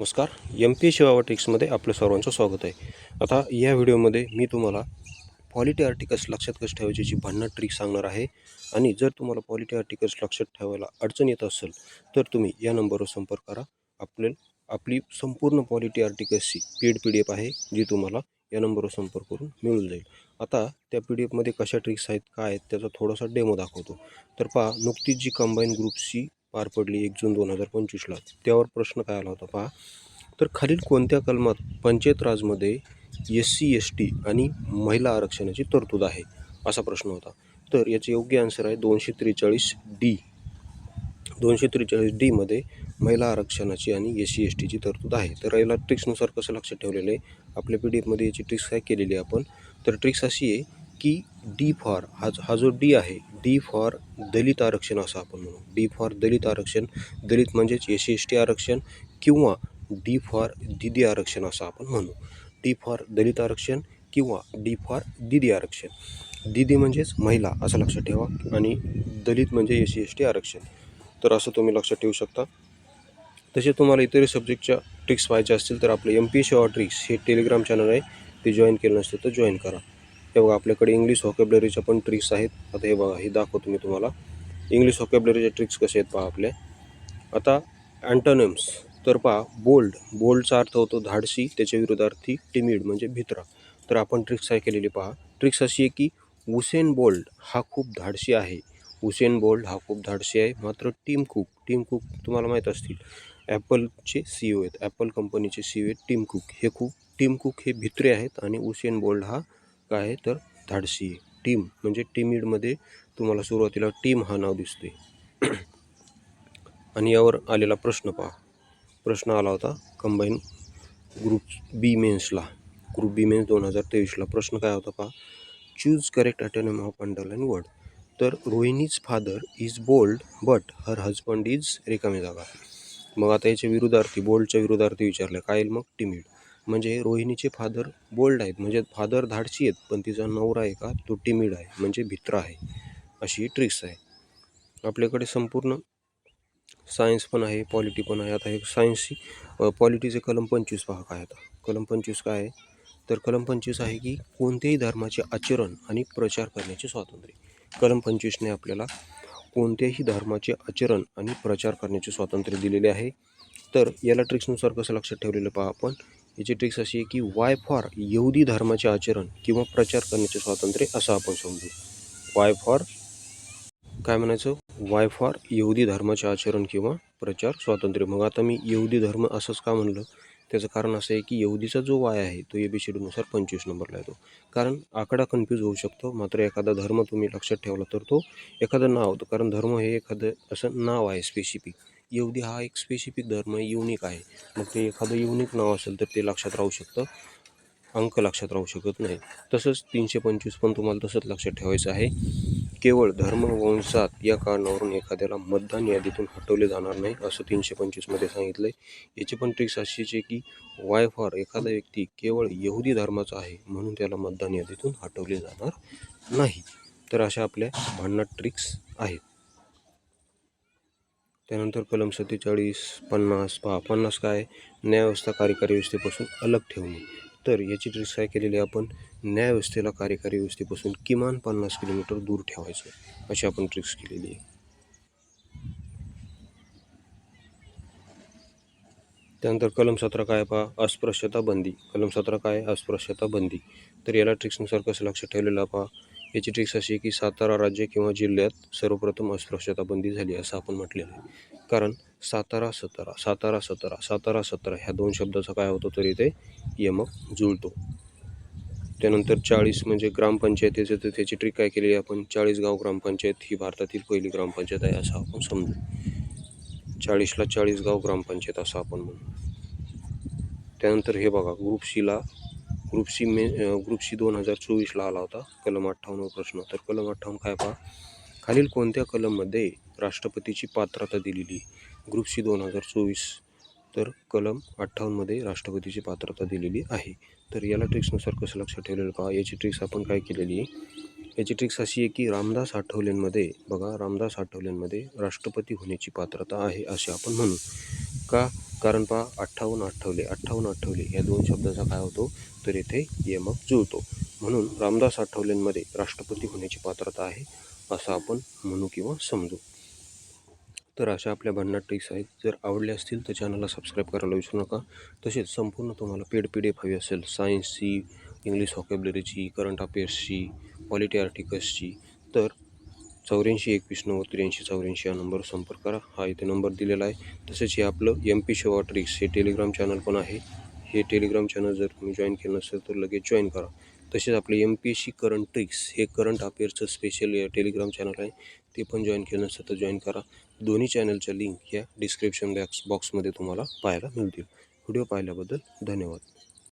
नमस्कार. एम-पी-एस-सी वावा ट्रिक्समध्ये आपलं सर्वांचं स्वागत आहे. आता या व्हिडिओमध्ये मी तुम्हाला पॉलिटी आर्टिकल्स लक्षात कसं ठेवायची याची भन्नाट ट्रिक सांगणार आहे. आणि जर तुम्हाला पॉलिटी आर्टिकल्स लक्षात ठेवायला अडचण येत असेल तर तुम्ही या नंबरवर संपर्क करा. आपली संपूर्ण पॉलिटी आर्टिकल्सची पेड PDF आहे जी तुम्हाला या नंबरवर संपर्क करून मिळून जाईल. आता त्या PDF कशा ट्रिक्स आहेत, काय आहेत त्याचा थोडासा डेमो दाखवतो. तर पहा, नुकतीच जी कंबाईन ग्रुपची पार पडली 1 जून 2025ला, त्यावर प्रश्न काय आला होता पहा. तर खालील कोणत्या कलमात पंचायत राजमध्ये SC/ST आणि महिला आरक्षणाची तरतूद आहे, असा प्रश्न होता. तर याचे योग्य आन्सर आहे 243D. 243D मध्ये महिला आरक्षणाची आणि SC/STची तरतूद आहे. तर याला ट्रिक्सनुसार कसं लक्षात ठेवलेलं आहे, आपल्या PDF याची ट्रिक्स काय केलेली आहे आपण. तर ट्रिक्स अशी आहे की D फॉर हा जो D आहे, D फॉर दलित आरक्षण असं आपण म्हणू. D फॉर दलित आरक्षण, दलित म्हणजेच SC/ST आरक्षण, किंवा D फॉर दीदी आरक्षण असं आपण म्हणू. D फॉर दलित आरक्षण किंवा D फॉर दीदी आरक्षण. दीदी म्हणजेच महिला असं लक्षात ठेवा आणि दलित म्हणजे SC/ST आरक्षण. तर असं तुम्ही लक्षात ठेवू शकता. तसे तुम्हाला इतर सब्जेक्टच्या ट्रिक्स पाहायचे असतील तर आपलं एम-पी-एस-सी वावा ट्रिक्स हे टेलिग्राम चॅनल आहे, ते जॉईन केलं नसतं तर जॉईन करा. हे बघा, आपल्याकडे इंग्लिश व्होकॅब्युलरीच्या पण ट्रिक्स आहेत. आता हे बघा, हे दाखवतो मी तुम्हाला. इंग्लिश व्होकॅब्युलरीच्या ट्रिक्स कसे आहेत पहा आपल्या. आता अँटोनिम्स. तर पहा, बोल्डचा अर्थ होतो धाडसी, त्याच्या विरोधार्थी टिमिड म्हणजे भित्रा. तर आपण ट्रिक्स काय केलेली पहा. ट्रिक्स अशी आहे की उसेन बोल्ट हा खूप धाडसी आहे. उसेन बोल्ट हा खूप धाडसी आहे. मात्र टिम कुक तुम्हाला माहीत असतील, ॲपलचे CEO आहेत, ॲपल कंपनीचे CEO आहेत टिम कुक हे भित्रे आहेत आणि उसेन बोल्ट हा काय आहे तर धाडसी आहे. टिम म्हणजे टिमिडमध्ये तुम्हाला सुरुवातीला टीम हा नाव दिसते. आणि यावर आलेला प्रश्न पहा. प्रश्न आला होता कंबाईन ग्रुप बी मेन्सला, ग्रुप बी मेन्स 2023ला. प्रश्न काय होता पहा. Choose correct antonym of underline word. तर Rohini's father is bold but her husband is रिकामी जागा. मग आता याच्या विरुद्धार्थी, बोल्डच्या विरुद्धार्थी विचारलं काय येईल मग, टिमिड. म्हणजे रोहिणीचे फादर बोल्ड आहेत, म्हणजे फादर धाडसी आहेत, पण तिचा नवरा आहे का तो टिमिड आहे म्हणजे भित्रा आहे. अशी ट्रिक्स आहे. आपल्याकडे संपूर्ण सायन्स पण आहे, पॉलिटी पण आहे. आता हे सायन्सची पॉलिटीचे कलम 25 पहा काय. आता कलम 25 काय आहे, तर कलम 25 आहे की कोणत्याही धर्माचे आचरण आणि प्रचार करण्याचे स्वातंत्र्य. कलम 25ने आपल्याला कोणत्याही धर्माचे आचरण आणि प्रचार करण्याचे स्वातंत्र्य दिलेले आहे. तर याला ट्रिक्सनुसार कसं लक्षात ठेवलेलं पहा आपण. याची ट्रिक्स अशी आहे की वाय फॉर यहुदी धर्माचे आचरण किंवा प्रचार करण्याचे स्वातंत्र्य असं आपण समजू. वाय फॉर काय म्हणायचं, वाय फॉर यहुदी धर्माचे आचरण किंवा प्रचार स्वातंत्र्य. मग आता मी यहुदी धर्म असंच का म्हणलं, त्याचं कारण असं आहे की यहुदीचा जो वाय आहे तो ABCDनुसार 25 नंबरला येतो. कारण आकडा कन्फ्यूज होऊ शकतो. मात्र एखादा धर्म तुम्ही लक्षात ठेवला तर तो एखादं नाव होतं, कारण धर्म हे एखादं असं नाव आहे स्पेसिफिक. यहुदी हा एक स्पेसिफिक धर्म आहे, युनिक आहे. मग ते एखादं युनिक नाव असेल तर ते लक्षात राहू शकतं, अंक लक्षात राहू शकत नाही. तसंच 325 पण तुम्हाला तसंच लक्षात ठेवायचं आहे. केवळ धर्मवंशात या कारणावरून एखाद्याला मतदान यादीतून हटवले जाणार नाही असं 325मध्ये सांगितलं आहे. याची पण ट्रिक्स अशीच आहे की वाय फॉर एखादा व्यक्ती केवळ यहुदी धर्माचा आहे म्हणून त्याला मतदान यादीतून हटवले जाणार नाही. तर अशा आपल्या भन्नाट ट्रिक्स आहेत. त्यानंतर कलम 47, 50 पहा. 50 काय, न्यायव्यवस्था कार्यकारी व्यवस्थेपासून अलग ठेवणे. तर याची ट्रिक्स काय केलेली आहे आपण, न्यायव्यवस्थेला कार्यकारी व्यवस्थेपासून किमान 50 किलोमीटर दूर ठेवायचं, अशी आपण ट्रिक्स केलेली आहे. त्यानंतर कलम 17 काय पहा, अस्पृश्यता बंदी. कलम 17 काय, अस्पृश्यता बंदी. तर याला ट्रिक्सनुसार कसं लक्षात ठेवलेलं पहा. याची ट्रिक्स अशी आहे की सातारा राज्य किंवा जिल्ह्यात सर्वप्रथम अस्पृश्यता बंदी झाली असं आपण म्हटलेलं आहे. कारण सातारा 17 ह्या दोन शब्दाचा काय होतो तरी ते यमक जुळतो. त्यानंतर 40 म्हणजे ग्रामपंचायतीचं, तर त्याची ट्रिक काय केलेली आपण, 40 गाव ग्रामपंचायत ही भारतातील पहिली ग्रामपंचायत आहे असं आपण समजू. 40ला 40 गाव ग्रामपंचायत असं आपण म्हणू. त्यानंतर हे बघा, ग्रुप सी 2024ला आला होता कलम 58 प्रश्न. तर कलम 58 काय पहा, खालील कोणत्या कलममध्ये राष्ट्रपतीची पात्रता दिलेली. Group C 2024. तर कलम 58मध्ये राष्ट्रपतीची पात्रता दिलेली आहे. तर याला ट्रिक्सनुसार कसं लक्षात ठेवलेलं पहा. याची ट्रिक्स आपण काय केलेली आहे, याची ट्रिक्स अशी आहे की रामदास आठवलेंमध्ये बघा, रामदास आठवलेंमध्ये राष्ट्रपती होण्याची पात्रता आहे असे आपण म्हणू. का? कारण पहा 58 आठवले या दोन शब्दाचा काय होतो तर इथे यमक जुळतो. म्हणून रामदास आठवलेंमध्ये राष्ट्रपती होण्याची पात्रता आहे असं आपण म्हणू किंवा समजू. तर अशा आपल्या भन्नाट ट्रिक्स आहेत. जर आवडले असतील तर चॅनलला सबस्क्राईब करायला विसरू नका. तसेच संपूर्ण तुम्हाला पेड PDF हवी असेल सायन्सची, इंग्लिश व्हॉकॅब्युलरीची, करंट अफेअर्सची, पॉलिटी आर्टिकल्सची तर 84 21 90 83 84 या नंबरवर संपर्क करा. हा इथे नंबर दिलेला आहे. तसेच हे आपलं MP शेवा ट्रिक्स हे टेलिग्राम चॅनल पण आहे. हे टेलिग्राम चॅनल जर तुम्ही जॉईन केलं नसेल तर लगेच जॉईन करा. तसेच आपले MPSC करंट ट्रिक्स हे करंट अफेअर्सचं स्पेशल टेलिग्राम चॅनल आहे. ते पण जॉईन केलं नसेल तर जॉईन करा. दोन्ही चॅनलच्या लिंक या डिस्क्रिप्शन बॉक्समध्ये तुम्हाला पाहायला मिळतील. व्हिडिओ पाहिल्याबद्दल धन्यवाद.